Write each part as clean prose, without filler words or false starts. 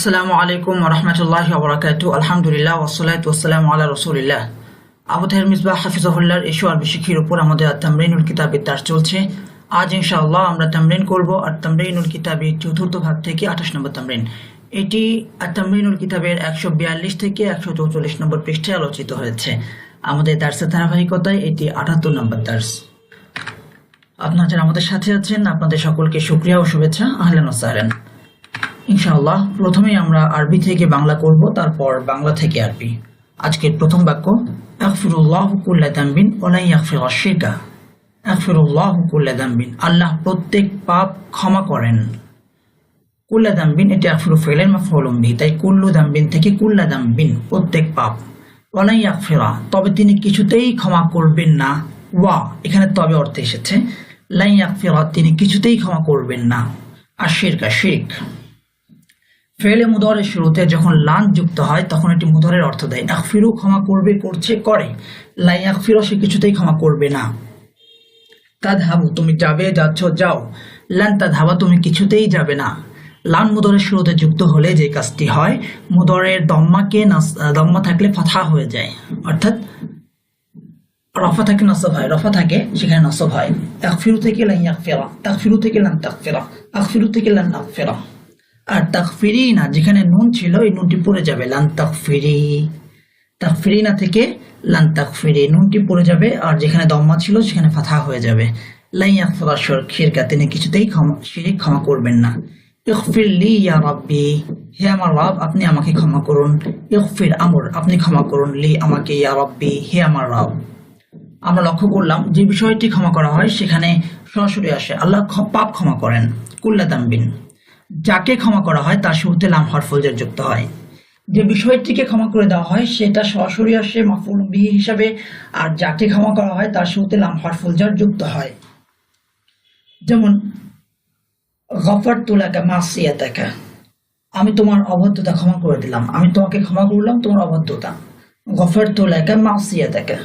আসসালামু আলাইকুম ওরহমতুল্লাহি ওয়া বারাকাতুহু। আলহামদুলিল্লাহ ওয়াসসালাতু ওয়াসসালামু আলা রাসূলিল্লাহ। আবু তাহের মিসবাহ হাফিজাহুল্লাহর ইস্যু আরবি শিক্ষার উপর আমাদের তামরিনুল কিতাবের দার্স চলছে। আজ ইনশাআল্লাহ আমরা তামরিন করব আর তামরিনুল কিতাবের চতুর্থ ভাগ থেকে 28 নম্বর তামরিন। এটি তামরিনুল কিতাবের 142 থেকে 144 নম্বর পৃষ্ঠায় আলোচিত হয়েছে। আমাদের দার্সের ধারাবাহিকতায় এটি 78 নম্বর দার্স। আপনারা যারা আমাদের সাথে আছেন আপনাদের সকলকে শুকরিয়া ও শুভেচ্ছা। আহলান ওয়া সাহলান। ইনশাআল্লাহ প্রথমেই আমরা আরবি থেকে বাংলা করব, তারপর বাংলা থেকে আরবি। আজকের প্রথম বাক্য, আগফিরুল্লাহু কুল্লা যামবিন ওয়া লা ইয়াগফিরুশ শিরকা। আগফিরুল্লাহু কুল্লা যামবিন, আল্লাহ প্রত্যেক পাপ ক্ষমা করেন। কুল্লা যামবিন এটি আগফিরু ফিলের মাফউলুম বিহি, তাই কুল্লু যামবিন থেকে কুল্লা যামবিন প্রত্যেক পাপ। ওয়া লা ইয়াগফিরা, তবে তিনি কিছুতেই ক্ষমা করবেন না। ওয়া এখানে তবে অর্থে এসেছে, লা ইয়াগফিরা তিনি কিছুতেই ক্ষমা করবেন না। আর শিরকা শিরক। ফেলে মুদরের শুরুতে যখন লান যুক্ত হয় তখন এটি মুদরের অর্থ দেয়। আগফিরু ক্ষমা করবে, করছে, করে। লা ইয়াগফিরা সে কিছুতেই ক্ষমা করবে না। তাযহাবু তুমি যাবে, যাচ্ছ, যাও। লান তাযহাবা তুমি কিছুতেই যাবে না। লান মুদরের শুরুতে যুক্ত হলে যে কাজটি হয়, মুদরের দম্মা থাকলে ফাতহা হয়ে যায়, অর্থাৎ রফা থাকে নসব হয়, রফা থাকে সেখানে নসব হয়। আগফিরু থেকে লান ইয়াগফিরা, তাগফিরু থেকে লান তাগফিরা, আগফিরু থেকে লান আগফিরা। আর তাগফিরিনা যেখানে নুন ছিল এই নুনটি পড়ে যাবে, লান তাগফিরি। তাগফিরিনা থেকে লান তাগফিরি নুনটি পড়ে যাবে, আর যেখানে দম্মা ছিল সেখানে ফাতহা হয়ে যাবে। লা ইয়াগফিরা শিরকা তিনি কিছুতেই শিরক ক্ষমা করবেন না। ইগফির লি ইয়া রাব্বি, হে আমার রব আপনি আমাকে ক্ষমা করুন। ইগফির আমর আপনি ক্ষমা করুন, লি আমাকে, ইয়া রাব্বি হে আমার রব। আমরা লক্ষ্য করলাম যে বিষয়টি ক্ষমা করা হয় সেখানে সরাসরি আসে আল্লাহ পাপ ক্ষমা করেন। কুল্লা যামবিন, যাকে ক্ষমা করা হয় তার শুরুতে লাম হরফুল জার যুক্ত হয়। যে বিষয়টিকে ক্ষমা করে দেওয়া হয় সেটা সরাসরি আসে মাফউল বিহি হিসাবে, আর যাকে ক্ষমা করা হয় তার শুরুতে লাম হরফুল জার যুক্ত হয়। যেমন গফারতু লাকা মাসিয়াতাকা, আমি তোমার অবাধ্যতা ক্ষমা করে দিলাম, আমি তোমাকে ক্ষমা করলাম তোমার অবাধ্যতা। গফারতু লাকা মাসিয়াতাকা,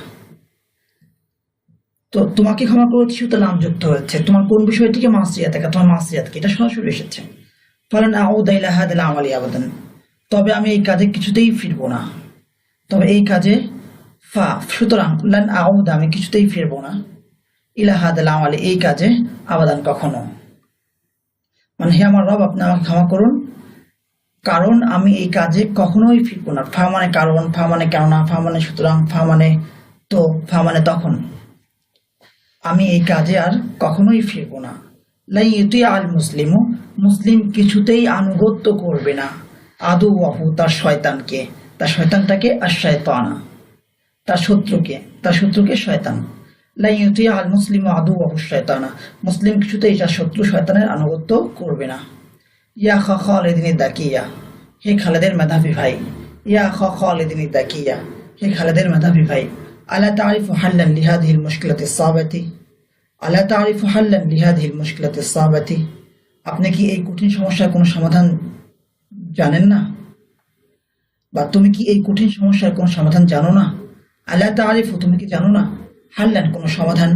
তো তোমাকে ক্ষমা করেছি তো লাম যুক্ত হয়েছে। তোমার কোন বিষয়টিকে? মাসিয়াতাকা, তোমার মাসিয়াতকে, এটা সরাসরি এসেছে। ফালান আউদা ইলা হাদাল আমালি আবাদান, তবে আমি এই কাজে কিছুতেই ফিরবো না। তবে এই কাজে সুতরাং লান আউদা আমি কিছুতেই ফিরবো না, ইলা হাদাল আমালি এই কাজে, আবাদান কখনো। মানে হে আমার রব আপনি আমাকে ক্ষমা করুন, কারণ আমি এই কাজে কখনোই ফিরবো না। ফা মানে কারণ, ফা মানে কেননা, ফা মানে সুতরাং, ফা মানে তো, ফা মানে তখন। আমি এই কাজে আর কখনোই ফিরবো না। লা ইউতিয়া আল মুসলিমু, মুসলিম কিছুতেই আনুগত্য করবে না। আদু ওয়াহু তার শয়তানকে, তার শয়তানটাকে, আর শয়তানা তার শত্রুকে শয়তান। লা ইউতিয়া আল মুসলিমু আদু ওয়াহু শয়তানা, মুসলিম কিছুতেই তার শত্রু শয়তানের আনুগত্য করবে না। ইয়া খা খালিদিন দাকিয়া, হে খালেদের মেধাবী ভাই। ইয়া খা খালিদিন দাকিয়া, হে খালেদের মেধাবী ভাই। আলা তারিফু হাল্লান লিহাদিহিল মুশকিলাতিস সাবাতি, আলা তারিফু হাল্লান লিহাদিহিল মুশকিলাতিস সাবাতি, আপনি কি এই কঠিন সমস্যার কোনো সমাধান জানেন না, বা তুমি কি এই কঠিন সমস্যার কোনো সমাধান জানো না? আলা তারিফু তুমি কি জানো না, হাল্লান কোনো সমাধান,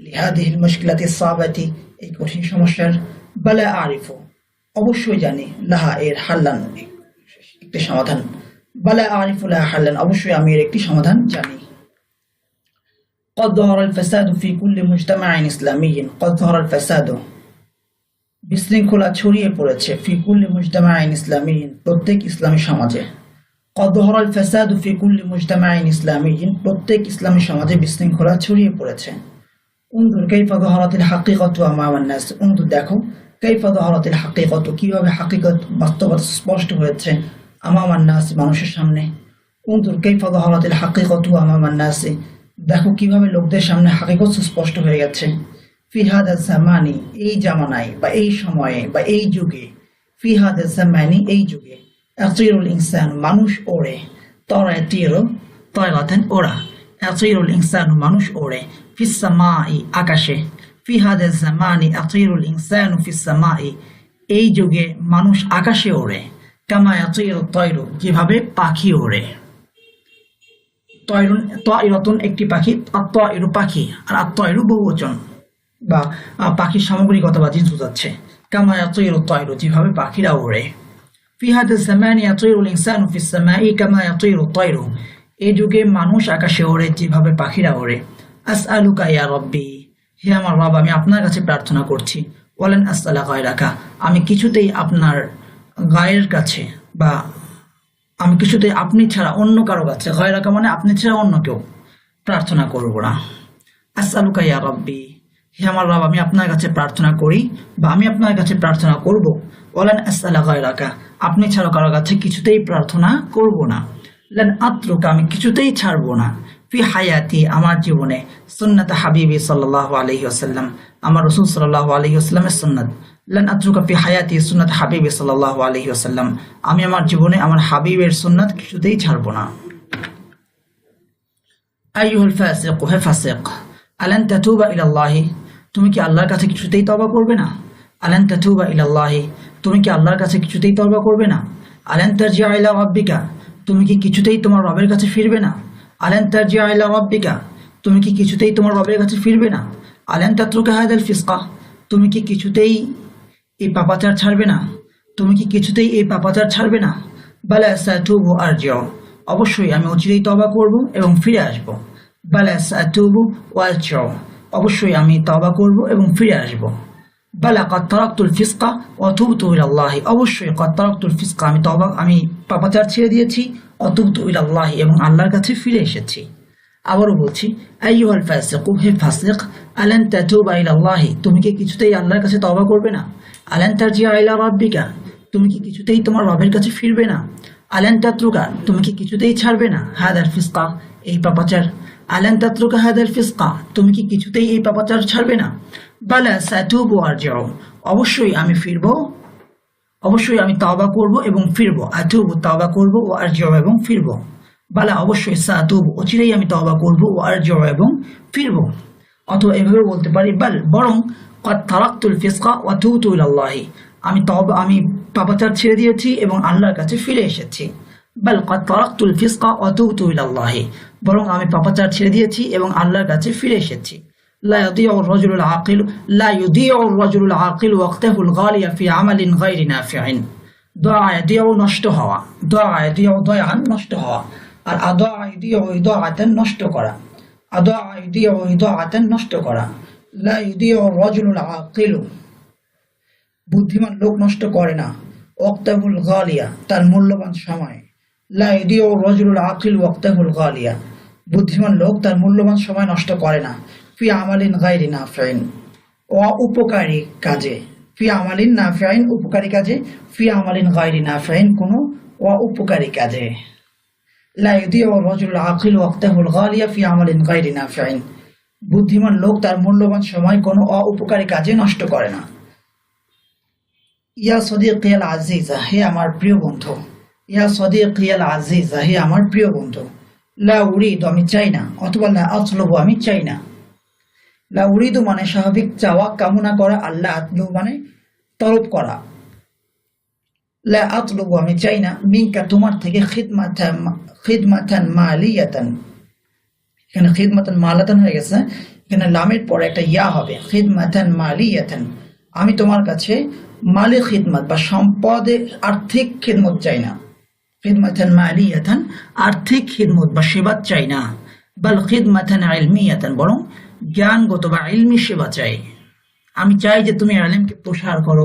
লিহাদিহিল মুশকিলাতিস সাবাতি এই কঠিন সমস্যার, বালা আরিফু অবশ্যই জানি, লাহা এর, হাল্লান একটি সমাধান, বালা আরিফু লাহা হাল্লান অবশ্যই আমি এর একটি সমাধান জানি। قد ظهر الفساد في كل مجتمع إسلامي, قد ظهر الفساد বিশৃঙ্খলা ছড়িয়ে পড়েছে, ফি কুল্লি মুজতামাইন ইসলামিয়িন প্রত্যেক ইসলামী সমাজে। قد ظهر الفساد في كل مجتمع إسلامي প্রত্যেক ইসলামী সমাজে বিশৃঙ্খলা ছড়িয়ে পড়েছে। উনজুর কাইফা ظهرت الحقيقة أمام الناس, উনজুর দেখো, কাইফা ظهرت الحقيقة কিভাবে হাকিকত বাস্তবতা স্পষ্ট হয়েছে, أمام الناس মানুষের সামনে। উনজুর কাইফা ظهرت الحقيقة أمام الناس দেখো কিভাবে লোকদের সামনে হাকিকত স্পষ্ট হয়ে গেছে। ফি হাদা জামানি এই জামানায় বা এই সময়ে বা এই যুগে, ফি হাদা জামানি এই যুগে, আতিরুল ইনসান মানুষ ওড়ে, তারাতিরু তারাতান ওরা, আতিরুল ইনসান মানুষ ওড়ে, ফিস সামাই আকাশে, ফি হাদা জামানি আতিরুল ইনসান ফিস সামাই এই যুগে মানুষ আকাশে ওড়ে, কামা আতিরু তায়রু যেভাবে পাখি ওড়ে। তায়রাতুন একটি পাখি, আত-তায়রু পাখি, আর আত-তায়রু বহুবচন বা পাখির সামগ্রিকতা বা জিনিস বোঝাচ্ছে। কামা ইয়াতিরু তায়রু যেভাবে পাখিরা ওড়ে। ফি হাদা জামানি ইয়াতিরুল ইনসানু ফিস সামাই কামা ইয়াতিরুত তায়রু, এই যুগে মানুষ আকাশে ওড়ে যেভাবে পাখিরা ওড়ে। আসআলুকা ইয়া রব্বি, হে আমার রব আমি আপনার কাছে প্রার্থনা করছি। ওয়ালান আসআলা গায়রাকা, আমি কিছুতেই আপনার গায়ের কাছে বা আমি কিছুতেই আপনি ছাড়া অন্য কারো কাছে, গায়রাকা মানে আপনি ছাড়া অন্য কেউ, প্রার্থনা করব না। আসআলুকা ইয়া রব্বি, হে আমার রব আমি আপনার কাছে প্রার্থনা করি বা আমি আপনার কাছে প্রার্থনা করব। ওয়ালান আসআলা গায়রাকা, আপনি ছাড়া কারো কাছে কিছুতেই প্রার্থনা করব না। লান আতরুকা, আমি কিছুতেই ছাড়বো না। ফি হায়াতি, আমার জীবনে, সুন্নাত হাবিবি সাল্লাল্লাহু আলাইহি ওয়াসাল্লাম, আমার রাসূল সাল্লাল্লাহু আলাইহি ওয়াসাল্লামের সুন্নাত। লান আতরুকা ফি হায়াতি সুন্নাত হাবিবি সাল্লাল্লাহু আলাইহি ওয়াসাল্লাম, আমি আমার জীবনে আমার হাবিবের সুন্নাত কিছুতেই ছাড়বো না। আইয়ুহাল ফাসিক, হে ফাসিক, আলান তাতুবা ইলাল্লাহি, তুমি কি আল্লাহর কাছে কিছুতেই তওবা করবে না? আলান তাতুবা ইলাল্লাহি, তুমি কি আল্লাহর কাছে কিছুতেই তওবা করবে না? আলান তারজিআ ইলা রাব্বিকা, তুমি কি কিছুতেই তোমার রবের কাছে ফিরবে না? আলান তারজিআ ইলা রাব্বিকা, তুমি কি কিছুতেই তোমার রবের কাছে ফিরবে না? আলান তাতরুকা হাদাল ফিসকা, তুমি কি কিছুতেই এই পাপাচার ছাড়বে না? তুমি কি কিছুতেই এই পাপাচার ছাড়বে না? বালা সাতুবু আরজিউ, অবশ্যই আমি অচিরেই তওবা করব এবং ফিরে আসব। বালা সাতুবু ওয়ারজিউ, অবশ্যই আমি তওবা করব এবং ফিরে আসব। বালা কাদ তারাকতুল ফিসকা ওয়া তুবতু ইলাল্লাহি, অবশ্যই কাদ তারাকতুল ফিসকা, আমি পাপাচার ছেড়ে দিয়েছি, ওয়া তুবতু ইলাল্লাহি, এবং আল্লাহর কাছে ফিরে এসেছি। আবারও বলছি, আইয়ুহাল ফাসিকু, হে ফাসিক, আলান তাতুবা ইলাল্লাহি, তুমি কি কিছুতেই আল্লাহর কাছে তওবা করবে না? আলান তারজিআ ইলা রাব্বিকা, তুমি কি কিছুতেই তোমার রবের কাছে ফিরবে না? আলান তাতরুকা, তুমি কি কিছুতেই ছাড়বে না হাদাল ফিসকা, এই পাপাচার? আলান তাতরুকা হাদাল ফিসকা, তুমি কি কিছুতেই এই পাপাচার ছাড়বে না? বালা সাতুবু আরজিউ, অবশ্যই আমি ফিরবো, অবশ্যই আমি তওবা করব এবং ফিরবো। আতুবু, তওবা করব, ও আরজিউ, এবং ফিরবো। বালা, অবশ্যই, সাতুবু, অচিরেই আমি তওবা করব, ও আরজিউ, এবং ফিরবো। অথবা এভাবে বলতে পারি, বাল, বরং, কাদ তারাকতুল ফিসকা ওয়া তুবতু ইলাল্লাহি, আমি পাপাচার ছেড়ে দিয়েছি এবং আল্লাহর কাছে ফিরে এসেছি। বাল কাদ তারাকতুল ফিসকা ওয়া তুবতু ইলাল্লাহি, বরং আমি পাপাচার ছেড়ে দিয়েছি এবং আল্লাহর কাছে ফিরে এসেছি। লা ইউদিউ রাজুলুল আকিল ওয়াক্তাহুল গালিয়া ফি আমালিন গায়রি নাফিইন, দয়া ইউদিউ, নষ্ট হওয়া, দয়া ইউদিউ, দয়ান, নষ্ট হওয়া, আর আদা ইউদিউ, ইদাআতান, নষ্ট করা, আদা ইউদিউ, ইদাআতান, নষ্ট করা। লা ইউদিউ রাজুলুল আকিল, বুদ্ধিমান লোক নষ্ট করে না, ওয়াক্তাহুল গালিয়া, তার মূল্যবান সময়। লা ইউদিউ রাজুলুল আকিল ওয়াক্তাহুল গালিয়া, বুদ্ধিমান লোক তার মূল্যবান সময় নষ্ট করে না। ফি আমালিন গায়রি নাফিইন, উপকারী কাজে, ফি আমালিন নাফিইন, উপকারী কাজে, ফি আমালিন গায়রি নাফিইন, কোনো উপকারী কাজে। লা ইউদিউ রাজুলুল আকিল ওয়াক্তাহুল গালিয়া ফি আমালিন গায়রি নাফিইন, বুদ্ধিমান লোক তার মূল্যবান সময় কোনো উপকারী কাজে নষ্ট করে না। ইয়া সদিকি আল আজিজা, হে আমার প্রিয় বন্ধু। ইয়া সদিকি আল আজিজা, হে আমার প্রিয় বন্ধু। লা উরিদু, আমি চাই না, অথবা লা আতলুবু, আমি চাই না। লা উরিদু মানে স্বাভাবিক চাওয়া, কামনা করা, আল্লাহ আতলুবু মানে তলব করা। লা আতলুবু, আমি চাই না, মিনকা, তোমার থেকে, খিদমাতান মালিয়াতান, এখানে খিদমাতান মালাতান হয়ে গেছে, এখানে লামের পরে একটা ইয়া হবে, খিদমাতান মালিয়াতান, আমি তোমার কাছে মালি খিদমত বা সম্পদে আর্থিক খিদমত চাই না। খিদমাতান মালিয়াতান, আর্থিক খিদমত বা সেবা চাই না। বাল খিদমাতান ইলমিয়াতান, বরং জ্ঞানগত বা ইলমি সেবা চাই। আমি চাই যে তুমি ইলমকে প্রসার করো,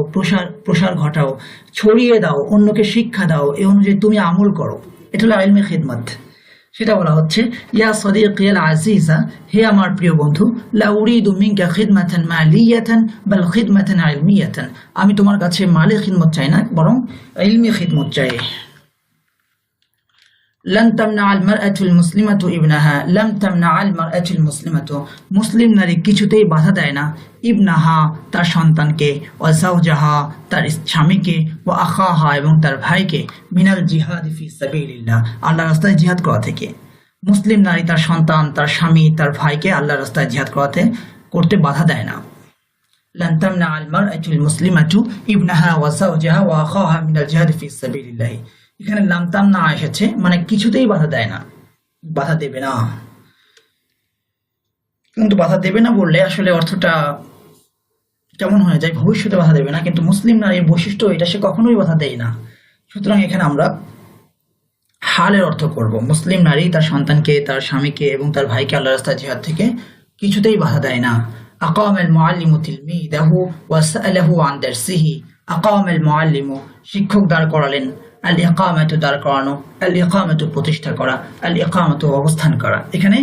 প্রসার ঘটাও, ছড়িয়ে দাও, অন্যকে শিক্ষা দাও, এই অনুযায়ী তুমি আমল করো, এটা হলো ইলমি খিদমত। সেটা বলা হচ্ছে, ইয়া সদিকি আল আজিজা, হে আমার প্রিয় বন্ধু, লা উরিদু মিনকা খিদমাতান মালিয়াতান বাল খিদমাতান ইলমিয়াতান, আমি তোমার কাছে মালি খিদমত চাই না, বরং ইলমি খিদমত চাই। লান তামনাআল মারআতুল মুসলিমাতু ইবনাহা, লাম তামনাআল মারআতুল মুসলিমাতু, মুসলিম নারী কিছুতেই বাধা দেয় না, ইবনাহা, তার সন্তানকে, ওয়া যাওজাহা, তার স্বামীকে, ওয়া আখাহা, এবং তার ভাইকে, মিনাল জিহাদ ফি সাবিলিল্লাহ, আল্লাহর রাস্তায় জিহাদ করা থেকে। মুসলিম নারী তার সন্তান, তার স্বামী, তার ভাইকে আল্লাহর রাস্তায় জিহাদ করতে বাধা দেয় না। লান তামনাআল মারআতুল মুসলিমাতু ইবনাহা ওয়া যাওজাহা ওয়া আখাহা মিনাল জিহাদ ফি সাবিলিল্লাহ, এখানে লাম তামনা এসেছে, মানে কিছুতেই বাধা দেয় না, বাধা দেবে না। কিন্তু বাধা দেবে না বললে আসলে অর্থটা কেমন হয়ে যায়, ভবিষ্যতে বাধা দেবে না, কিন্তু মুসলিম নারীর বৈশিষ্ট্য এটা, সে কখনোই বাধা দেয় না, সুতরাং এখানে আমরা হালের অর্থ করব। মুসলিম নারী তার সন্তানকে, তার স্বামীকে এবং তার ভাইকে আল্লাহর রাস্তায় জিহাদ থেকে কিছুতেই বাধা দেয় না। আকামাল মুআল্লিমু তিলমিদাহু ওয়া সাআলাহু আন দারসিহি। আকামাল মুআল্লিমু শিক্ষক দাঁড় করালেন, আল ইকামাতু দাঁড় করানো, আল ইকামাতু প্রতিষ্ঠা করা, আল ইকামাতু অবস্থান করা। এখানে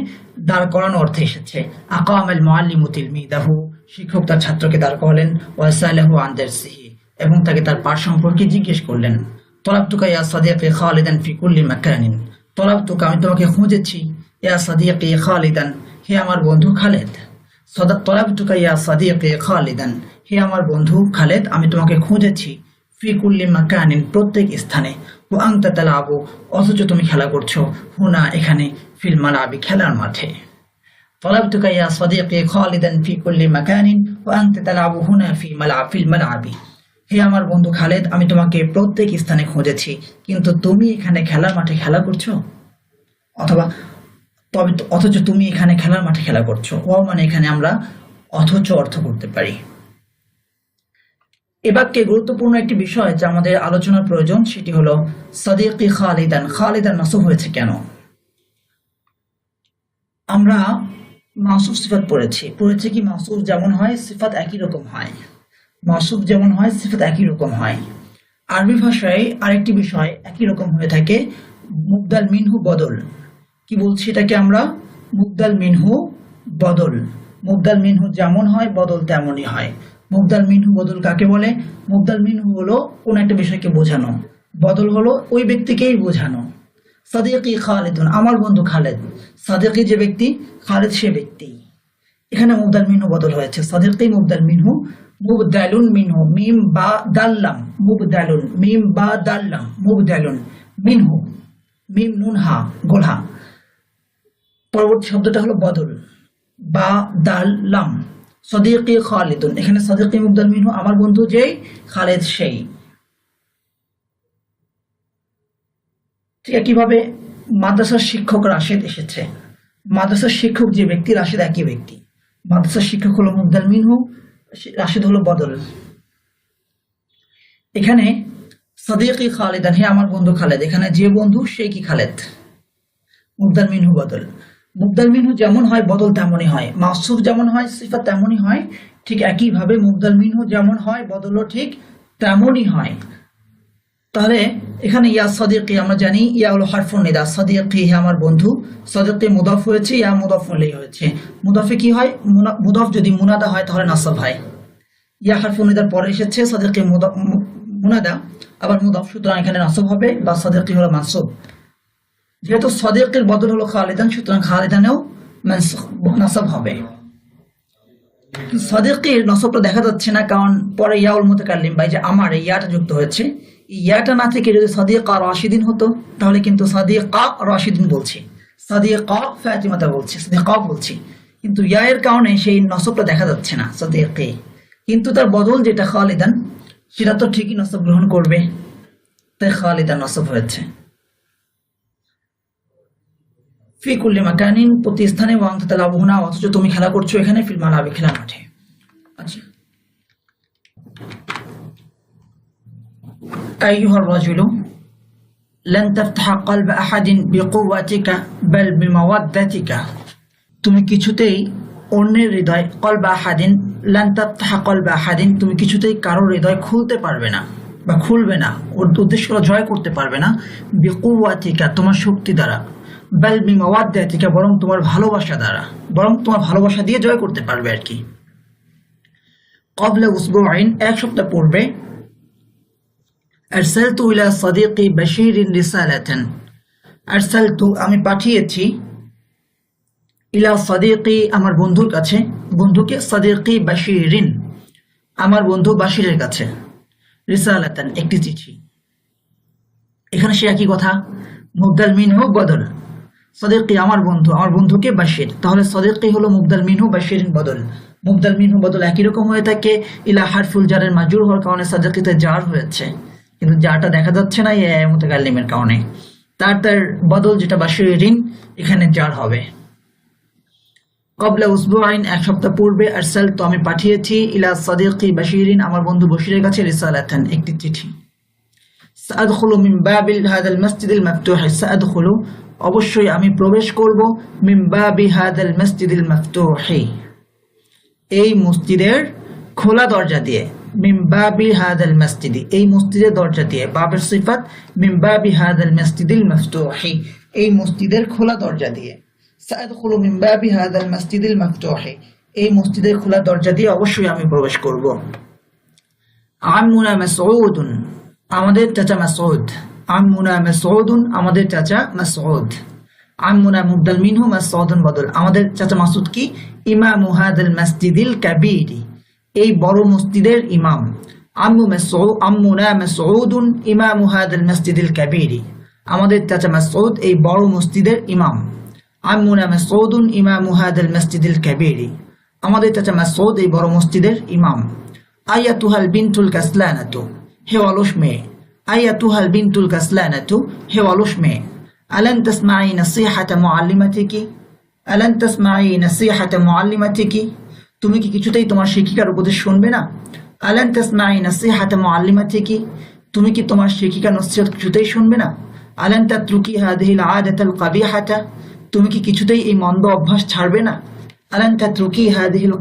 দাঁড় করানো অর্থে এসেছে। আকামাল মুআল্লিমু তিলমিদাহু শিক্ষক তার ছাত্রকে দাঁড় করালেন, ওয়া সাআলাহু আন দারসিহি এবং তাকে তার পাঠ সম্পর্কে জিজ্ঞেস করলেন। তলাবতুকা ইয়া সাদিকি খালিদান ফি কুল্লি মাকানিন। তলাবতুকা আমি তোমাকে খুঁজেছি, ইয়া সাদিকি খালিদান হে আমার বন্ধু খালেদ। তলাবতুকা ইয়া সাদিকি খালিদান হে আমার বন্ধু খালেদ, আমি তোমাকে খুঁজেছি। ফি কুল্লি মাকানিন প্রত্যেক স্থানে। ওয়া আনতা তালাবু অথচ তুমি খেলা করছো। হুনা এখানে, ফিল মালাবি খেলার মাঠে। তলাবতুকা ইয়া সাদিকি খালিদান ফি কুল্লি মাকানিন ওয়া আনতা তালাবু হুনা ফিল মালাবি। হে আমার বন্ধু খালেদ, আমি তোমাকে প্রত্যেক স্থানে খুঁজেছি, কিন্তু তুমি এখানে খেলার মাঠে খেলা করছো। অথবা অথচ তুমি এখানে খেলার মাঠে খেলা করছো। ও মানে এখানে আমরা অথচ অর্থ করতে পারি। এ বাক্যে গুরুত্বপূর্ণ একটি বিষয় যা আমাদের আলোচনার প্রয়োজন, সেটি হলো সাদিকি খালিদান। খালিদান নাসব হয়েছে কেন? আমরা মাসুফ সিফাত পড়েছি কি মাসুফ যেমন হয় সিফাত একই রকম হয়। মাসুফ যেমন হয় সিফাত একই রকম হয়। আরবি ভাষায় আরেকটি বিষয় একই রকম হয়ে থাকে, মুবদাল মিনহু বদল। কি বলছি এটাকে আমরা? মুবদাল মিনহু বদল। মুবদাল মিনহু যেমন হয় বদল তেমনই হয়। মুবদাল মিনহু বদল কাকে বলে? মুবদাল মিনহু হলো কোন একটা বিষয়কে বোঝানো, বদল হলো ওই ব্যক্তিকেই বোঝানো। সাদিকি খালিদুন আমার বন্ধু খালেদ। সাদিকি যে ব্যক্তি, খালেদ সে ব্যক্তি। এখানে মুবদাল মিনহু বদল হয়েছে। সাদিকি মুবদাল মিনহু, মুবদালুন মিনহু মিম বা দাল্লাম, মুবদালুন মিম বা দাল্লাম, মুবদালুন মিনহু মিম নুন হা গোলহা। পরবর্তী শব্দটা হলো বদল বা দাল্লাম। সাদিকি খালিদুন, এখানে সাদিকি মুবদাল মিনহু আমার বন্ধু যেই, খালেদ সেই। ঠিক একইভাবে মাদ্রাসার শিক্ষক রাশেদ এসেছে। মাদ্রাসার শিক্ষক যে ব্যক্তি, রাশেদ একই ব্যক্তি। মাদ্রাসার শিক্ষক হলো মুবদাল মিনহু, রাশেদ হলো বদল। এখানে সাদিকি খালিদান হে আমার বন্ধু খালেদ, এখানে যে বন্ধু সে কি খালেদ। মুবদাল মিনহু বদল। মুবদাল মিনহু যেমন হয় বদল তেমনই হয়। মাসুফ যেমন হয় সিফাত তেমনই হয়। ঠিক একইভাবে মুবদাল মিনহু যেমন হয় বদলও ঠিক তেমনই হয়। তাহলে এখানে ইয়া সাদিকি আমরা জানি ইয়া হলো হারফুন নিদা। সাদিকি হে আমার বন্ধু, সাদিকি মুদাফ হয়েছে, ইয়া মুদাফ ইলাইহি হয়েছে। মুদাফে কি হয়? মুদাফ যদি মুনাদা হয় তাহলে নাসব হয়। ইয়া হারফুন নিদার পরে এসেছে, সাদিকি মুনাদা আবার মুদাফ, সুতরাং এখানে নাসব হবে বা সাদিকি হলো মানসুব। যেহেতু সাদিকির বদল হলো খালিদান, সুতরাং খালিদানেও নাসব হবে। সাদিকির নসবটা দেখা যাচ্ছে না, কারণ পরে ইয়াউল মুতাকাল্লিম বা যে আমার এই ইয়াটা যুক্ত হয়েছে। ইয়াটা না থেকে যদি সাদিকা রাশিদিন হতো তাহলে কিন্তু সাদিকা রাশিদিন বলছি, সাদিকা ফাতিমাতা বলছি, সাদিকা বলছি, কিন্তু ইয়ায়ের কারণে সেই নসবটা দেখা যাচ্ছে না সাদিকি। কিন্তু তার বদল যেটা খালিদান, সেটা তো ঠিকই নসব গ্রহণ করবে, তাই খালিদান নসব হয়েছে। ফি কুল্লি মাকানিন প্রতি স্থানে, ওয়া আনতা তালাবু হুনা অথচ তুমি খেলা করছো এখানে, ফিল মালাবি খেলার মাঠে। আচ্ছা, أيها الرجل لن تفتح قلب أحد بقوتك بل بمودتك। তুমি কিছুতেই অন্যের হৃদয়, কলবা আহাদিন লান তাফতাহা কলবা আহাদিন, তুমি কিছুতেই কারোর হৃদয় খুলতে পারবে না বা খুলবে না, ওর উদ্দেশ্য জয় করতে পারবে না। বিকুওয়াতিকা তোমার শক্তি দ্বারা, বাল বিমাওয়াদ্দাতিকা বরং তোমার ভালোবাসা দ্বারা, বরং তোমার ভালোবাসা দিয়ে জয় করতে পারবে আর কি। ক্বাবলা উসবুআইন এক সপ্তাহ পূর্বে, আরসালতু ইলা সাদিকি বাশীরিন রিসালাতান, আরসালতু আমি পাঠিয়েছি, ইলা সাদিকি আমার বন্ধুর কাছে, বন্ধুকে, সাদিকি বাশীরিন আমার বন্ধু বাশীরের কাছে, রিসালাতান একটি চিঠি। এখানে সে একই কথা, মুবদাল মিনহু বদল। সাদিকি আমার বন্ধু, আমার বন্ধুকে বাশীর, তাহলে সাদিকি হলো মুবদাল মিনহু, বাশীরিন বদল। মুবদাল মিনহু বদল একই রকম হয়ে থাকে। ইলা হারফুল জারের মাজরুর হওয়ার কারণে সাদিকিতে জার হয়েছে, কিন্তু জারটা দেখা যাচ্ছে না ইয়া মুতাকাল্লিমের কারণে। তার বদল যেটা বাশীরিন, এখানে জার হবে। ক্বাবলা উসবুআইন এক সপ্তাহ পূর্বে, আরসালতু আমি পাঠিয়েছি, ইলা সাদিকি বাশীরিন আমার বন্ধু বশীরের কাছে, রিসালাতান একটি চিঠি। সাআদখুলু মিন বাবিল হাদাল মাসজিদিল মাফতুহ, সাআদখুলু অবশ্যই আমি প্রবেশ করব, মিন বাবি হাদাল মাসজিদিল মাফতুহ এই মসজিদের খোলা দরজা দিয়ে, মিন বাবি হাদাল মাসজিদি এই মসজিদের দরজা দিয়ে, বাবের সিফাত মিন বাবি হাদাল মাসজিদিল মাফতুহ এই মসজিদের খোলা দরজা দিয়ে, সাআদখুলু মিন বাবি হাদাল মাসজিদিল মাফতুহ এই মসজিদের খোলা দরজা দিয়ে অবশ্যই আমি প্রবেশ করব। আম্মুনা মাসউদুন আমাদের চাচা মাসউদ, আম্মুনা মাসউদুন আমাদের চাচা মাসউদ, আম্মুনা মুবদাল মিনহু মাসউদুন বদল, আমাদের চাচা মাসউদ কি ইমামু হাদাল মাসজিদিল কাবীর এই বড় মসজিদের ইমাম, আম্মুনা মাসউদুন ইমামু হাদাল মাসজিদিল কাবীর আমাদের চাচা মাসউদ এই বড় মসজিদের ইমাম, আম্মুনা মাসউদুন ইমামু হাদাল মাসজিদিল কাবীর আমাদের চাচা মাসউদ এই বড় মসজিদের ইমাম। আয়াতুহাল বিনতুল কাসলানাতু হে অলস মেয়ে, আয়াতুহাল বিনতুল কাসলানাতু হে অলস মেয়ে, আলান তাসমাঈ নাসিহাতা মুআল্লিমাতিকি, আলান তাসমাঈ নাসিহাতা মুআল্লিমাতিকি তুমি কি কিছুতেই তোমার শিক্ষিকার উপদেশ শুনবে না, আলান তাসমাঈ নাসিহাতা মুআল্লিমাতিকি তুমি কি তোমার শিক্ষিকার নসিহত কিছুতেই শুনবে না, আলান তাতরুকি হাদিহিল আদাতাল কাবিহাতা তুমি কি কিছুতেই এই মন্দ অভ্যাস ছাড়বে না, আলান তাতরুকি হাদিহিল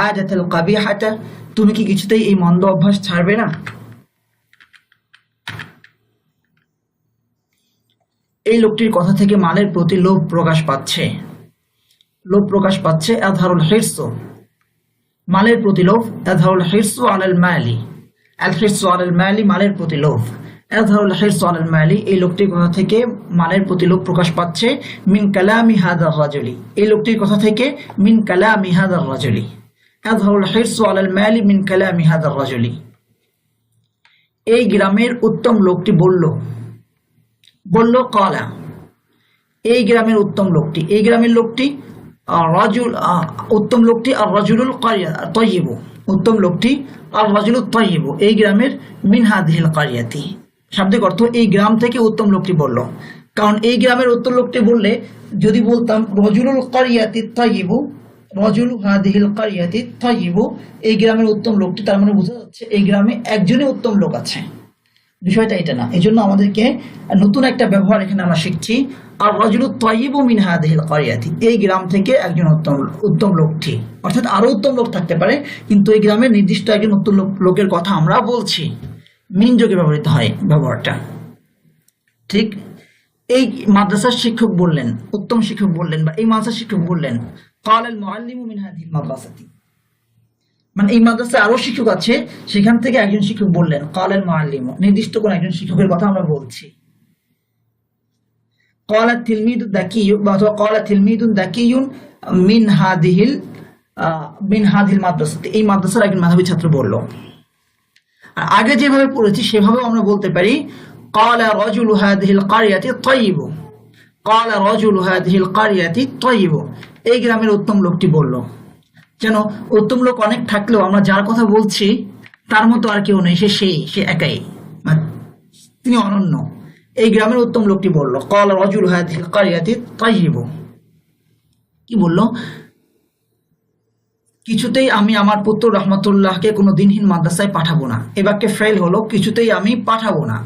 আদাতাল কাবিহাতা তুমি কি কিছুতেই এই মন্দ অভ্যাস ছাড়বে না। এই লোকটির কথা থেকে মালের প্রতি লোভ প্রকাশ পাচ্ছে, লোভ প্রকাশ পাচ্ছে। আযহারুল হিরস মালের প্রতি লোভ, আযহারুল হিরস আলাল মালি, আল হিরস আলাল মালি মালের প্রতি লোভ, আযহারুল হিরস আলাল মালি এই লোকটির কথা থেকে মালের প্রতি লোভ প্রকাশ পাচ্ছে। মিন কালামি হাদার রাজুলি এই লোকটির কথা থেকে, মিন কালামি হাদার রাজুলি, আযহারুল হিরস আলাল মালি মিন কালামি হাদার রাজুলি এই গ্রামের উত্তম লোকটি বলল কালা এই গ্রামের উত্তম লোকটি, এই গ্রামের লোকটি রাজুল উত্তম লোকটি আর রাজুলুল কারিয়া তাইয়্যিব উত্তম লোকটি আর রাজুলুত তাইয়্যিব এই গ্রামের মিন হাদিহিল কারিয়াতি শাব্দিক অর্থ এই গ্রাম থেকে উত্তম লোকটি বলল। কারণ এই গ্রামের উত্তম লোকটি বললে যদি বলতাম রাজুলুল কারিয়াতি তাইয়্যিব, রাজুলু হাদিহিল কারিয়াতি তাইয়্যিব এই গ্রামের উত্তম লোকটি, তার মানে বোঝা যাচ্ছে এই গ্রামে একজনই উত্তম লোক আছে, বিষয়টা এটা না। এই জন্য আমাদেরকে নতুন একটা ব্যবহার এখানে আমরা শিখছি, আর রাজুলুত তাইয়্যিবু মিন হাদিহিল কারিয়াতি এই গ্রাম থেকে একজন উত্তম লোকটি, অর্থাৎ আরো উত্তম লোক থাকতে পারে, কিন্তু এই গ্রামের নির্দিষ্ট একজন উত্তম লোকের কথা আমরা বলছি। মিন যোগে ব্যবহৃত হয় ব্যবহারটা, ঠিক। এই মাদ্রাসার শিক্ষক বললেন, উত্তম শিক্ষক বললেন, বা এই মাদ্রাসার শিক্ষক বললেন ক্বালাল মুআল্লিমু মিন হাদিহিল মাদ্রাসাতি মানে এই মাদ্রাসায় আরো শিক্ষক আছে, সেখান থেকে একজন শিক্ষক বললেন ক্বালাল মুআল্লিমু নির্দিষ্ট কোন একজন শিক্ষকের কথা আমরা বলছি। ক্বালা তিলমিদু দাকিয়্যু বা ক্বালা তিলমিদুন দাকিয়্যুন মিন হাদিহিল মাদ্রাসাতি এই মাদ্রাসার একজন মেধাবী ছাত্র বলল। আর আগে যেভাবে পড়েছি সেভাবেও আমরা বলতে পারি ক্বালা রাজুলু হাদিহিল কারিয়াতি তাইয়্যিব, ক্বালা রাজুলু হাদিহিল কারিয়াতি তাইয়্যিব এই গ্রামের উত্তম লোকটি বলল। যেন উত্তম লোক অনেক থাকলেও আমরা যার কথা বলছি তার মতো আর কেউ নেই, সে একাই, তিনি অনন্য। এই গ্রামের উত্তম লোকটি বলল ক্বালা রাজুলু হাদিহিল কারিয়াতি তাইয়্যিব কি বলল, কিছুতেই আমি আমার পুত্র রহমতুল্লাহকে কোনো দিনহীন মাদ্রাসায় পাঠাবো না। এ বাক্যে ফেল হলো কিছুতেই আমি পাঠাবো না।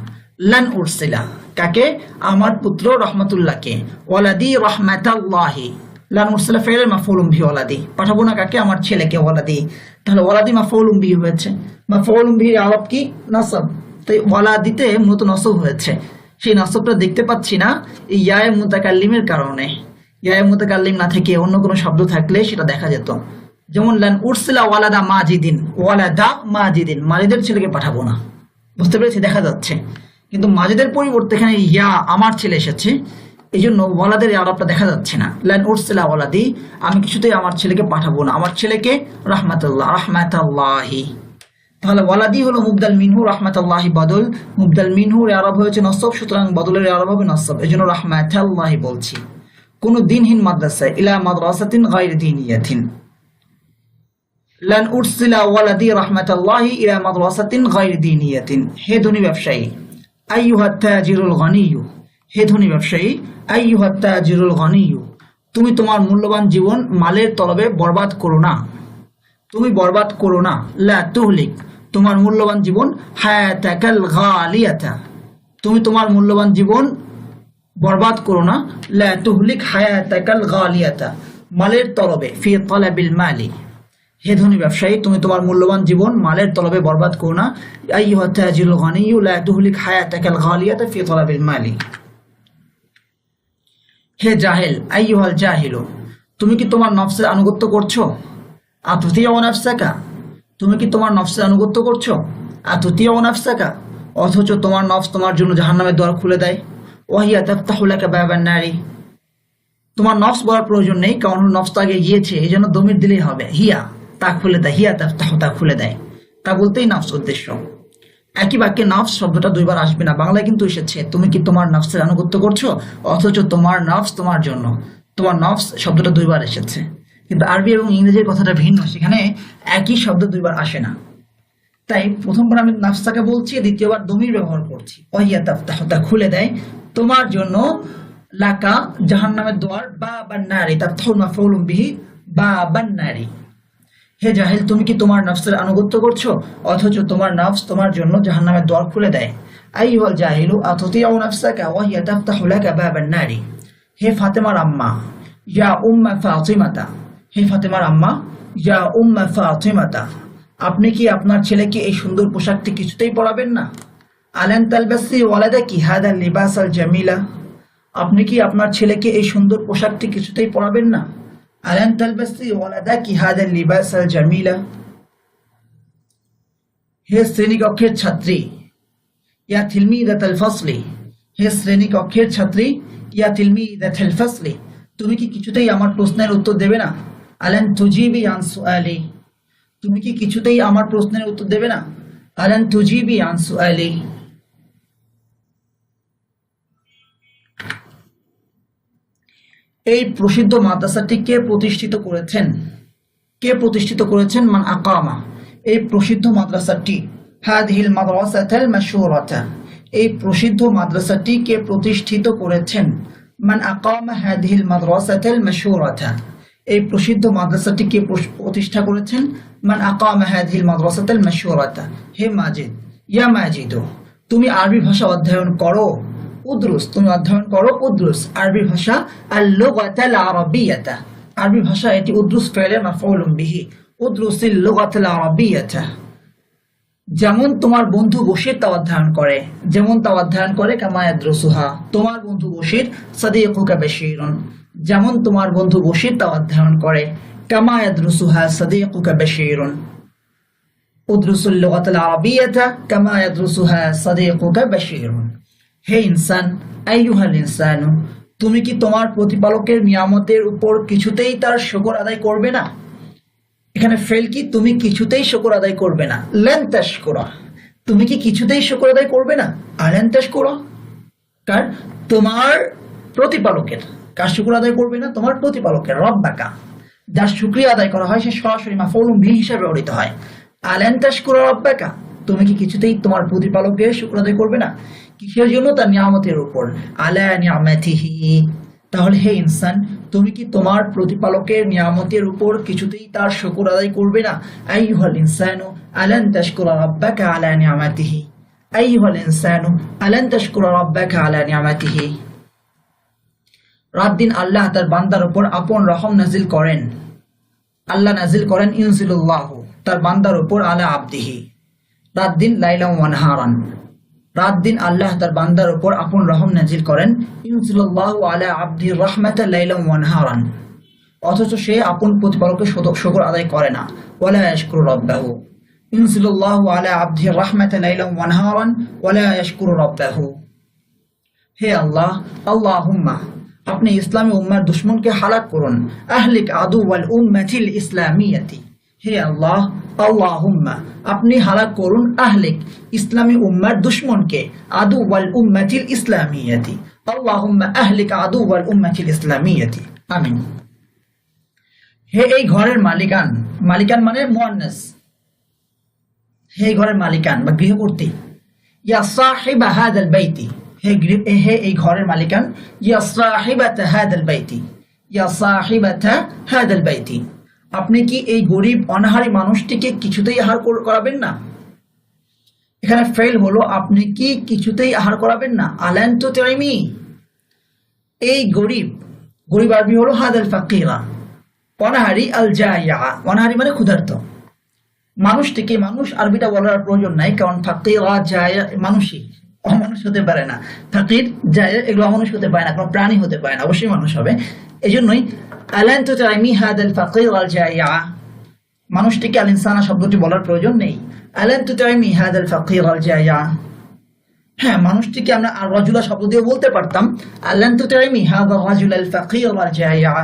লান উরসিলা কাকে, আমার পুত্র রহমতুল্লাহকে, ওয়ালাদি রাহমাতাল্লাহি লান উরসিলা ফেলের মাফউলুম বিহি ওয়ালাদি পাঠাবো না কাকে, আমার ছেলেকে ওয়ালাদি, তাহলে ওয়ালাদি মাফউলুম বিহি হয়েছে, মাফউলুম বিহির আরব কি নাসব, তাই ওয়ালাদিতে মূলত নসব হয়েছে, সেই নসবটা দেখতে পাচ্ছি না এই ইয়ায়ে মুতাকাল্লিমের কারণে। ইয়ায়ে মুতাকাল্লিম না থেকে অন্য কোনো শব্দ থাকলে সেটা দেখা যেত, যেমন লান উরসিলা ওয়ালাদা মাজিদিন, ওয়ালাদা মাজিদিন মাজিদের ছেলেকে পাঠাবো না, বুঝতে পেরেছি, দেখা যাচ্ছে। কিন্তু মাজিদের পরিবর্তে এখানে ইয়া আমার ছেলে এসেছে, এই জন্য ওয়ালাদের আরবটা দেখা যাচ্ছে না। লান উরসিলা ওয়ালাদি আমি কিছুতেই আমার ছেলেকে পাঠাবো না, আমার ছেলেকে রাহমাতাল্লাহি। তাহলে ওয়ালাদি হলো মুবদাল মিনহু, রাহমাতাল্লাহি বদল, মুবদাল মিনহুর আরব হয়েছে নসব, সুতরাং বদলের আরব হবে নসব, এই জন্য রাহমাতাল্লাহি বলছি। কোন দিনহীন মাদ্রাসায়, ইলা মাদ্রাসাতিন গায়রি দীনিয়াতিন, লান উরসিলা ওয়ালাদি রাহমাতাল্লাহি ইলা মাদ্রাসাতিন গায়রি দীনিয়াতিন। হে ধনী ব্যবসায়ী, আইয়ুহাত তাজিরুল গনিয়্যু হে ধনী ব্যবসায়ী, আইয়ুহাত তাজিরুল গনিয়্যু তুমি তোমার মূল্যবান জীবন মালের তলবে বরবাদ করো না, তুমি বরবাদ করো না। লা তুহলিক তোমার মূল্যবান জীবন, হায়াতাকাল গালিয়াতা, তুমি তোমার মূল্যবান জীবন বরবাদ করো না, লা তুহলিক হায়াতাকাল গালিয়াতা, মালের তলবে, ফি তালাবিল মালি, হে ধনী ব্যবসায়ী তুমি তোমার মূল্যবান জীবন মালের তলবে বরবাদ করো না, আইয়ুহাত তাজিরুল গানিয়্যু লা তুহলিক হায়াতাকাল গালিয়াতা ফি তালাবিল মালি। হে জাহেল, আইয়ুহাল জাহিলু, তুমি কি তোমার নফসের আনুগত্য করছো? আতুতিয়াউ নাফসাকা, তুমি কি তোমার নফসের আনুগত্য করছো? আতুতিয়াউ নাফসাকা, অথচ তোমার নফস তোমার জন্য জাহান্নামের দ্বার খুলে দেয়। ওয়াহিয়া তাফতাহু লাকা বাবান নারি, তোমার নফস বলার প্রয়োজন নেই, কারণ নফস তো আগে গিয়েছে, এই জন্য দমির দিলেই হবে। হিয়া, তা খুলে দেয়, হিয়া তাফতাহু, তা খুলে দেয়, তা বলতেই নফস উদ্দেশ্য। একই বাক্যে নফস শব্দটা দুইবার আসবে না, বাংলায় কিন্তু এসেছে তুমি কি তোমার নফসের আনুগত্য করছো, অথচ তোমার নফস তোমার জন্য, তোমার নফস শব্দটা দুইবার এসেছে। কিন্তু আরবি এবং ইংরেজির কথাটা ভিন্ন, সেখানে একই শব্দ দুইবার আসে না। তাই প্রথমবার আমি নাফসাকে বলছি, দ্বিতীয়বার দমির ব্যবহার করছি। ওয়াহিয়া তাফতাহু, তা খুলে দেয় তোমার জন্য, লাকা জাহান্নামের দ্বার, বাবান নারি, তাফতাহু মাফউলুম বিহি, বাবান নারি। হে জাহিল, তুমি কি তোমার নফসের আনুগত্য করছো, অথচ তোমার নফস তোমার জন্য জাহান্নামের দ্বার খুলে দেয়। আইয়ুহাল জাহিলু আতুতিয়াউ নাফসাকা ওয়াহিয়া তাফতাহু লাকা বাবান নারি। হে ফাতেমার আম্মা, ইয়া উম্মা ফাতিমাতা, হে ফাতেমার আম্মা, ইয়া উম্মা ফাতিমাতা, আপনি কি আপনার ছেলেকে এই সুন্দর পোশাকটি কিছুতেই পরাবেন না? আলান তালবাসি ওয়ালাদাকি হাদা লিবাসাল জামিলা, আপনি কি আপনার ছেলেকে এই সুন্দর পোশাকটি কিছুতেই পরাবেন না? আলান তালবাসি ওয়ালাদাকি হাদা লিবাসাল জামিলা। হে শ্রেণীকক্ষের ছাত্রী, ইয়া তিলমিদাতাল ফাসলি, হে শ্রেণীকক্ষের ছাত্রী, ইয়া তিলমিদাতাল ফাসলি, তুমি কি কিছুতেই আমার প্রশ্নের উত্তর দেবে না? আলান তুজিবি আন সুআলি, তুমি কি কিছুতেই আমার প্রশ্নের উত্তর দেবে না? আলান তুজিবি আন সুআলি। এই প্রসিদ্ধ মাদ্রাসাটি কে প্রতিষ্ঠিত করেছেন? কে প্রতিষ্ঠিত করেছেন? মান আকামা, এই প্রসিদ্ধ মাদ্রাসাটি, হাদিহিল মাদ্রাসাতাল মাশহুরাতা, এই প্রসিদ্ধ মাদ্রাসাটি কে প্রতিষ্ঠিত করেছেন? মান আকামা হাদিহিল মাদ্রাসাতাল মাশহুরাতা, এই প্রসিদ্ধ মাদ্রাসাটি কে প্রতিষ্ঠা করেছেন? মান আকামা হাদিহিল মাদ্রাসাতাল মাশহুরাতা। হে মাজিদ, ইয়া মাজিদু, তুমি আরবি ভাষা অধ্যয়ন করো। উদ্রুস, তুমি অধ্যয়ন করো। উদ্রুস আরবি ভাষা, আল লুগাতাল আরাবিয়াতা, আরবি ভাষা, এটি উদ্রুস ফেলে মাফউলুম বিহি, উদ্রুসিল লুগাতাল আরাবিয়াতা। যেমন তোমার বন্ধু বশির তা অধ্যয়ন করে, যেমন তা অধ্যয়ন করে, কামা ইয়াদরুসুহা, তোমার বন্ধু বশির, সাদিকুকা বাশীরুন, যেমন তোমার বন্ধু বশির তা অধ্যয়ন করে, কামা ইয়াদরুসুহা সাদিকুকা বাশীরুন। উদ্রুসুল লুগাতাল আরাবিয়াতা কামা ইয়াদরুসুহা সাদিকুকা বাশীরুন। হে ইনসান, আইয়ুহাল ইনসানু, তুমি কি তোমার প্রতিপালকের নিয়ামতের উপর কিছুতেই তার শুকর আদায় করবে না? এখানে ফেল কি, তুমি কিছুতেই শুকর আদায় করবে না। লান তাশকুরা, তুমি কি কিছুতেই শুকর আদায় করবে না? আলান তাশকুরা, কার? তোমার প্রতিপালকের। কার শুকর আদায় করবে না? তোমার প্রতিপালকের। রব্বাকা, যার শুকরিয়া আদায় করা হয় সে সরাসরি মাফউলুম বিহি হিসেবে ব্যবহৃত হয়। আলান তাশকুরা রব্বাকা, তুমি কি কিছুতেই তোমার প্রতিপালকের শুকর আদায় করবে না? কিসের জন্য? তার নিয়ামতের উপর। আলা নিয়ামাতিহি, তাহলে হে ইনসান, তুমি কি তোমার প্রতিপালকের নিয়ামতের উপর কিছুতেই তার শুকর আদায় করবে না? আইয়ুহাল ইনসানু আলান তাশকুরা রাব্বাকা আলা নিয়ামাতিহি, আইয়ুহাল ইনসানু আলান তাশকুরা রাব্বাকা আলা নিয়ামাতিহি। রাত দিন আল্লাহ তার বান্দার উপর আপন রহম নাজিল করেন। আল্লাহ নাজিল করেন, ইনজিলুল্লাহু, তার বান্দার উপর, আলা আবদিহি, রাত দিন, লাইলা ওয়া নাহারান, রাত দিন আল্লাহ তার বান্দার উপর আপন রহম নাজিল করেন। ইনজিলুল্লাহু আলা আবদির রাহমাতা লাইলা ওয়া নাহারান, অথচ সে আপন প্রতিপালকের শুকর আদায় করে না। ওয়ালা ইয়াশকুরু রাব্বাহু, ইনজিলুল্লাহু আলা আবদির রাহমাতা লাইলা ওয়া নাহারান ওয়ালা ইয়াশকুরু রাব্বাহু। হে আল্লাহ, আল্লাহুম্মা, আপনি ইসলামী উম্মার দুশমনকে হালাক করুন। আহলিক আদু ওয়াল উম্মাতিল ইসলামিয়াতি, হে আল্লাহ, আল্লাহুম্মা, আপনি হালাক করুন, আহলিক, ইসলামী উম্মার দুশমনকে, আদু ওয়াল উম্মাতিল ইসলামিয়াতি, আল্লাহুম্মা আহলিক আদু ওয়াল উম্মাতিল ইসলামিয়াতি, আমিন। হে এই ঘরের মালিকান, মালিকান মানে মুয়ান্নাস, হে ঘরের মালিকান বা গৃহকর্ত্রী। ইয়া সাহিবা হাদাল বাইতি, হে এই ঘরের মালিকান। ইয়া সাহিবাতা হাদাল বাইতি, ইয়া সাহিবাতা হাদাল বাইতি, আপনি কি এই গরিব অনাহারী মানুষটিকে কিছুতেই আহার করাবেন না? এখানে ফেল হলো আপনি কি কিছুতেই আহার করাবেন না। আলান তো তাইমি, এই গরিব, গরিব আরবি হলো হাদাল ফাকিরা। ওয়ানাহারি আল জাইয়া, ওয়ানাহারি মানে ক্ষুধার্ত। মানুষটিকে, মানুষ আরবিটা বলার প্রয়োজন নাই, কারণ ফাকিরা জাইয়া মানুষই, অমানুষ হতে পারে না। ফাকির জাইয়া এগুলো অমানুষ হতে পারে না, কোনো প্রাণী হতে পারে না, অবশ্যই মানুষ হবে। এই জন্যই আলান তো তাইমি হাদাল ফাকির আল জাইয়া, মানুষটিকে আল ইনসানা শব্দটি বলার প্রয়োজন নেই। আলান তো তাইমি হাদাল ফাকির আল জাইয়া, হ্যাঁ মানুষটিকে আমরা আর রাজুলা শব্দ দিয়ে বলতে পারতাম, আলান তুতাইমি হাদা রাজুল আল ফাকির আল জাইয়া,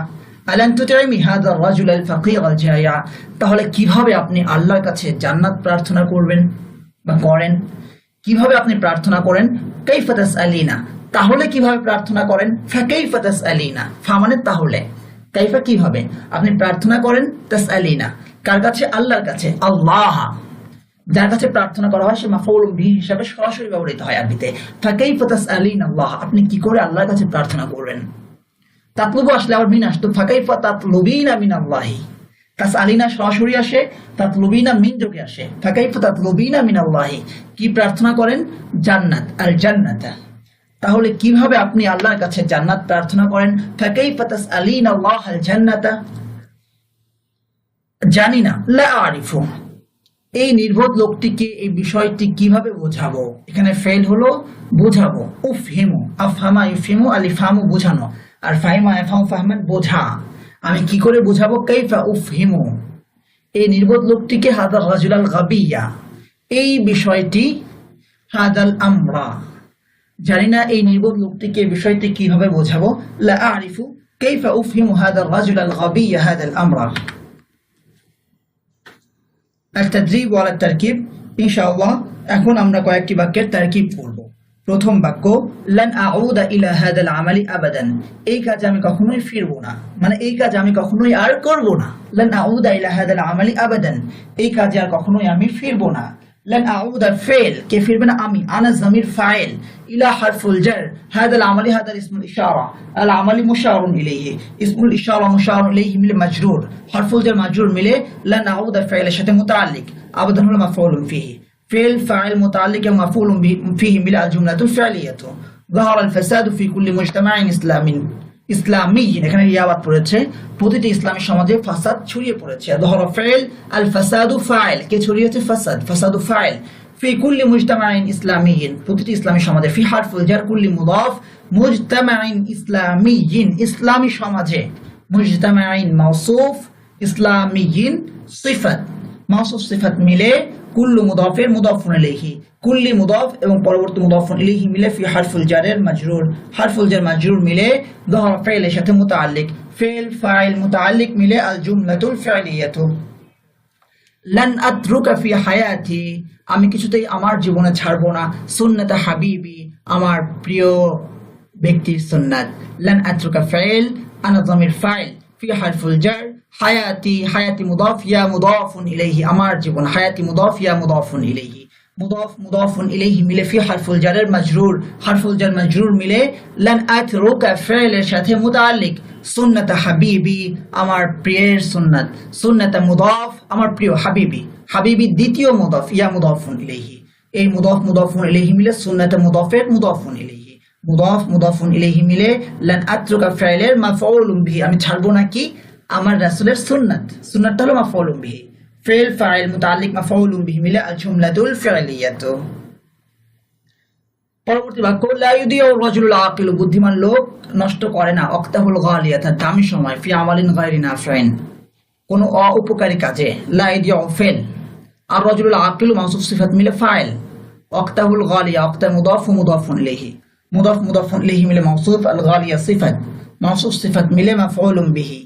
আলান তুতাইমি হাদা রাজুল আল ফাকির আল জাইয়া। তাহলে কিভাবে আপনি আল্লাহর কাছে জান্নাত প্রার্থনা করবেন বা করেন? কিভাবে আপনি প্রার্থনা করেন? কাইফা তাসআলিনা, তাহলে কিভাবে প্রার্থনা করেন? ফাকাইফা তাসআলিনা, ফা মানে তাহলে, কাইফা কিভাবে আপনি প্রার্থনা করেন, তাসআলিনা কার কাছে? আল্লাহর কাছে। আল্লাহ, যার কাছে প্রার্থনা করা হয় সে মাফউল বিহি হিসাবে সরাসরি ব্যবহৃত হয় আরবিতে। ফাকাইফা তাসআলিনা আল্লাহ, আপনি কি করে আল্লাহর কাছে প্রার্থনা করবেন? তাতলুবু আসলে আবার মিন আসতো, ফাকাইফা তাতলুবিনা মিন আল্লাহি। তাসআলিনা সরাসরি আসে, তাতলুবিনা মিন যোগে আসে। ফাকাইফা তাতলুবিনা মিন আল্লাহি, কি প্রার্থনা করেন? জান্নাত, আল জান্নাতা। তাহলে কিভাবে আপনি আল্লাহর কাছে জান্নাত প্রার্থনা করেন? ফাকাইফা তাসআলিনা আল্লাহ আল জান্নাতা, জানি না, লা আরিফু, এই নির্বোধ লোকটিকে এই বিষয়টি কিভাবে বোঝাবো? এখানে ফেল হলো বোঝাবো। উফহিমু, আফহামা ইউফহিমু, আলিফামু বোঝানো, আর ফাহিমা ইয়াফহামু ফাহমান বোঝা। আমি কি করে বোঝাবো? কাইফা উফহিমু, এই নির্বোধ লোকটিকে হাদাল রাজুল আল গাবিয়া, এই বিষয়টি, হাদাল আমরা, জানি না এই নির্বোধ লোকটিকে এই বিষয়টি কিভাবে বোঝাবো। লা আরিফু কাইফা উফহিমু হাদাল রাজুল আল গাবিয়া হাদাল আমরা। التدريب وعلى التركيب ইনশাআল্লাহ এখন আমরা কয়েকটি বাক্যের তারকিব করব। প্রথম বাক্য, লান আউদা ইলা হাদাল আমালি আবাদান, এই কাজে আমি কখনোই ফিরবো না, মানে এই কাজ আমি কখনোই আর করব না। লান আউদা ইলা হাদাল আমালি আবাদান, এই কাজে আর কখনোই আমি ফিরবো না। লান আউদা ফেল, কে ফিরবে না? আমি। আনা জামির ফাইল, ইলা হারফুল জার, হাদাল আমালি হাদাল ইসমুল ইশারা, আল আমালি মুশারুন ইলাইহি, ইসমুল ইশারা মুশারুন ইলাইহি মিলে মাজরুর, হারফুল জার মাজরুর মিলে লান আউদা ফাইলের সাথে মুতাআল্লিক, আবাদান হলো মাফউলুন ফিহি, فعل فاعل متعلق مفعول فيه من الجملة الفعلية। ظهر الفساد في كل مجتمع ইসলামী, এখানে ইয়াবাদ পড়েছে, প্রতিটি ইসলামী সমাজে ফাসাদ ছড়িয়ে পড়েছে। ظهر فعل الفساد فاعل, কে ছড়িয়েছে? ফাসাদ, ফাসাদু ফাইল। في كل مجتمع إسلامي, প্রতিটি ইসলামী সমাজে। في حرف الجر كل مضاف, مجتمع إسلامي, ইসলামী সমাজে। مجتمع موصوف, إسلامي صفة, মাউসুফ সিফাত মিলে কুল্লু মুদাফের মুদাফুন ইলাইহি, কুল্লি মুদাফ এবং পরবর্তী মুদাফুন ইলাইহি মিলে ফি হারফুল জারের মাজরুর, হারফুল জার মাজরুর মিলে যহর ফাইলের সাথে মুতাআল্লিক, ফাইল ফাইল মুতাআল্লিক মিলে আল জুমলাতুল ফাইলিয়াতু। লান আতরুকা ফি হায়াতি, আমি কিছুতেই আমার জীবনে ছাড়বো না, সুন্নাত হাবিবি, আমার প্রিয় ব্যক্তির সুন্নাত। লান আতরুকা ফাইল, আনা যামির ফাইল, ফি হারফুল জার, হায়াতি, হায়াতি মুদাফ, ইয়া মুদাফুন ইলাইহি, আমার জীবন, হায়াতি মুদাফ, ইয়া মুদাফুন ইলাইহি, মুদাফ মুদাফুন ইলাইহি মিলে ফি হারফুল জারের মাজরুর, হারফুল জার মাজরুর মিলে লান আতরুকা ফাইলের সাথে মুতাআল্লিক, সুন্নাত হাবিবি, আমার প্রিয়ের সুন্নাত, সুন্নাত মুদাফ, আমার প্রিয়, হাবিবি, হাবিবি দ্বিতীয় মুদাফ, ইয়া মুদাফুন ইলাইহি, এই মুদাফ মুদাফুন ইলাইহি মিলে সুন্নাত মুদাফের মুদাফুন ইলাইহি, মুদাফ মুদাফুন ইলাইহি মিলে লান আতরুকা ফাইলের মাফউলুন বিহি, আমি ছাড়বো না কি? আমার রাসূলের সুন্নাত, সুন্নাতটা হলো মাফউলুন বিহি, ফাইল ফাইল মুতাআল্লিক মাফউলুন বিহি মিলে আল জুমলাতুল ফাইলিয়াতু। পরবর্তী বাক্য, লা ইউদিউ রাজুলুল আকিল, বুদ্ধিমান লোক নষ্ট করে না, ওয়াক্তাহুল গালিয়াতা, দামি সময়, ফি আমালিন গায়রি নাফিন, কোন উপকারী কাজে। লা ইউদিউ ফেল, আর রাজুলুল আকিল মাউসুফ সিফাত মিলে ফাইল, ওয়াক্তাহুল গালিয়া, ওয়াক্তা মুদাফ মুদাফুন ইলাইহি, মুদাফ মুদাফুন ইলাইহি মিলে মাউসুফ, আল গালিয়া সিফাত, মাউসুফ সিফাত মিলে মাফউলুন বিহি,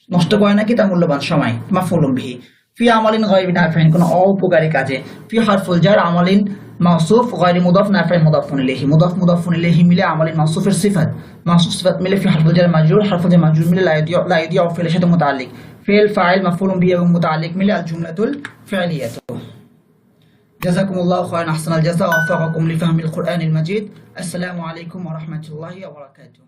নষ্ট করে নাকি তার মূল্যবান সময়, মাফউলুন বিহি। ফি আমালিন গায়রি নাফিন, কোন উপকারী কাজে। ফি হারফুল জার আমালিন মাউসুফ, গায়রি মুদাফ, নাফিন মুদাফুন ইলাইহি, মুদাফ মুদাফুন ইলাইহি মিলে আমালিন মাউসুফের সিফাত, মাউসুফ সিফাত মিলে ফি হারফুল জার মাজরুর, হারফুল জার মাজরুর মিলে লা ইউদিউ ফিলের সাথে মুতাআল্লিক, ফিল ফাইল মাফউলুন বিহি এবং মুতাআল্লিক মিলে আল জুমলাতুল ফাইলিয়াতু। জাযাকুমুল্লাহু খায়রান, আহসানাল জাযা ওয়া ওয়াফাকাকুম লিফাহমিল কুরআনিল মাজিদ। আসসালামু আলাইকুম ওয়া রাহমাতুল্লাহি ওয়া বারাকাতুহু।